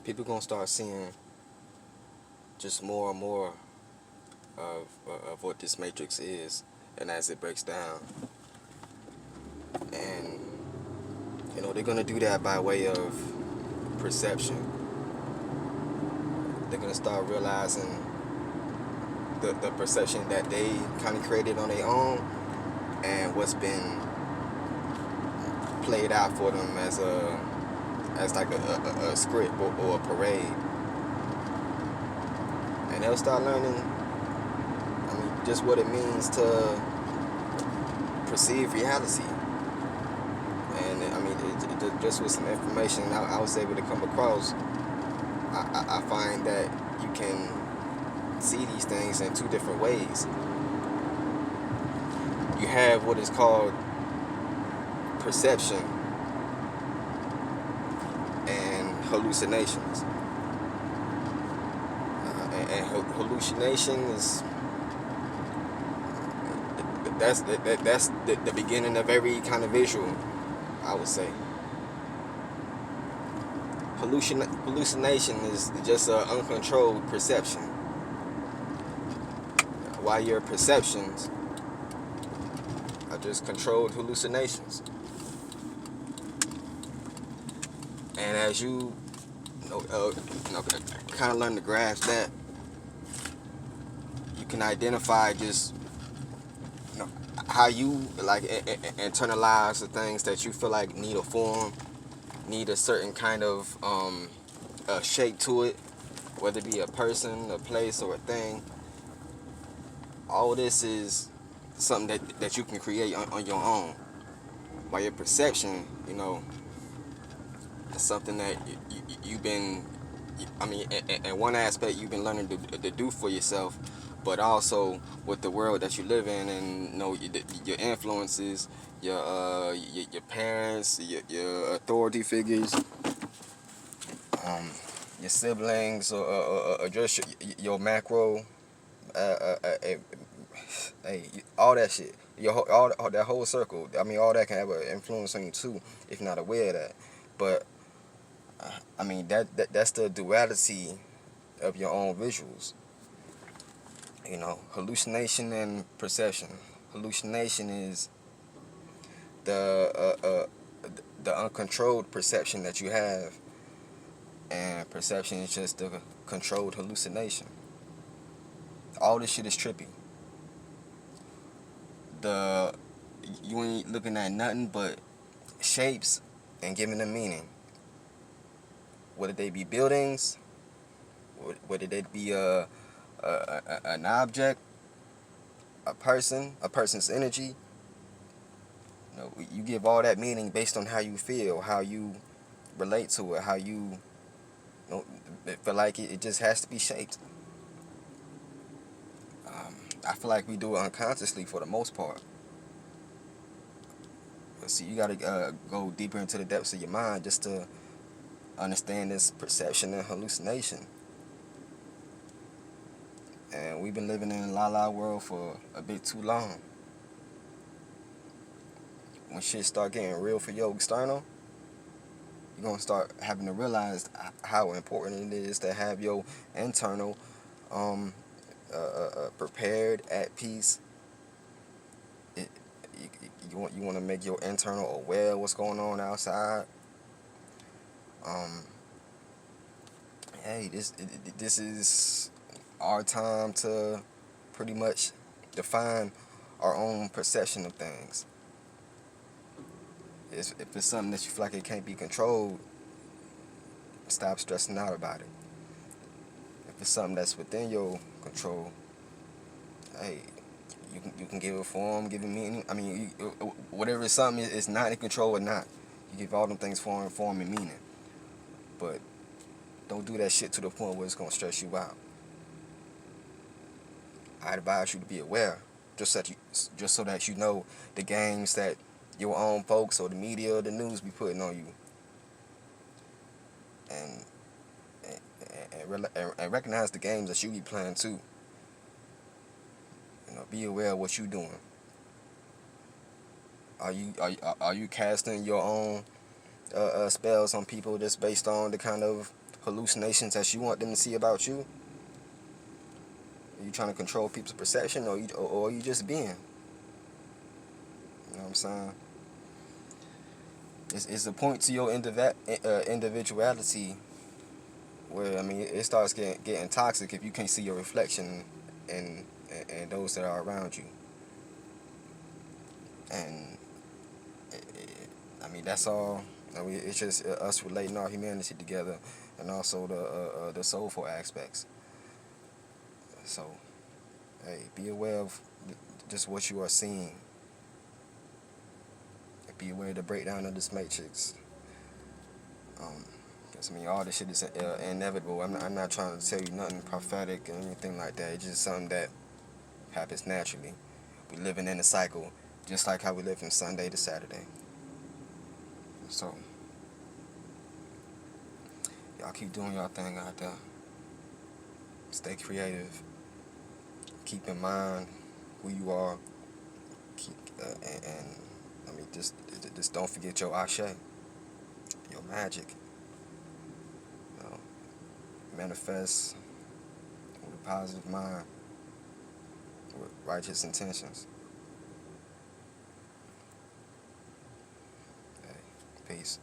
people gonna start seeing just more and more of what this matrix is, and as it breaks down, and they're gonna do that by way of perception. They're gonna start realizing the perception that they kind of created on their own, and what's been played out for them as like a script or a parade, and they'll start learning. I mean, just what it means to perceive reality. And I mean, just with some information I was able to come across, I find that you can see these things in two different ways. You have what is called perception and hallucinations. And hallucination is that's the beginning of every kind of visual, I would say. Hallucination is just an uncontrolled perception, while your perceptions are just controlled hallucinations. And as you kind of learn to grasp that, you can identify just how you like internalize the things that you feel like need a form, need a certain kind of shape to it, whether it be a person, a place, or a thing. All this is something that you can create on your own. While your perception, is something that you've been, I mean, in one aspect you've been learning to do for yourself, but also with the world that you live in, and your influences, your parents, your authority figures, your siblings, or just your macro, hey, all that shit, all that whole circle. I mean, all that can have an influence on you too, if you're not aware of that. But I mean, that's the duality of your own visuals. Hallucination and perception. Hallucination is the uncontrolled perception that you have, and perception is just the controlled hallucination. All this shit is trippy. You ain't looking at nothing but shapes and giving them meaning. Whether they be buildings, whether they be an object, a person's energy. You give all that meaning based on how you feel, how you relate to it, how you feel like it just has to be shaped. I feel like we do it unconsciously for the most part. But see, you gotta go deeper into the depths of your mind just to understand this perception and hallucination. And we've been living in a la-la world for a bit too long. When shit start getting real for your external, you're gonna start having to realize how important it is to have your internal prepared, at peace. You want to make your internal aware of what's going on outside. Hey, this is our time to pretty much define our own perception of things. If it's something that you feel like it can't be controlled, stop stressing out about it. If it's something that's within your control, hey, you can give it form, give it meaning. I mean, whatever it's something is not in control or not, you give all them things form and meaning. But don't do that shit to the point where it's gonna stress you out. I advise you to be aware, just so that you know the games that your own folks or the media or the news be putting on you, and recognize the games that you be playing too. Be aware of what you doing. Are you casting your own spells on people just based on the kind of hallucinations that you want them to see about you? Are you trying to control people's perception, or are you just being? You know what I'm saying? It's a point to your individuality where, I mean, it starts getting toxic if you can't see your reflection in those that are around you. And I mean, that's all. I mean, it's just us relating our humanity together, and also the soulful aspects. So, hey, be aware of just what you are seeing. Be aware of the breakdown of this matrix. Cause, I mean, all this shit is inevitable. I'm not trying to tell you nothing prophetic or anything like that. It's just something that happens naturally. We living in a cycle, just like how we live from Sunday to Saturday. So, y'all keep doing y'all thing out there. Stay creative. Keep in mind who you are. Keep and I mean, just don't forget your ashe, your magic. You know, manifest with a positive mind, with righteous intentions. Hey, peace.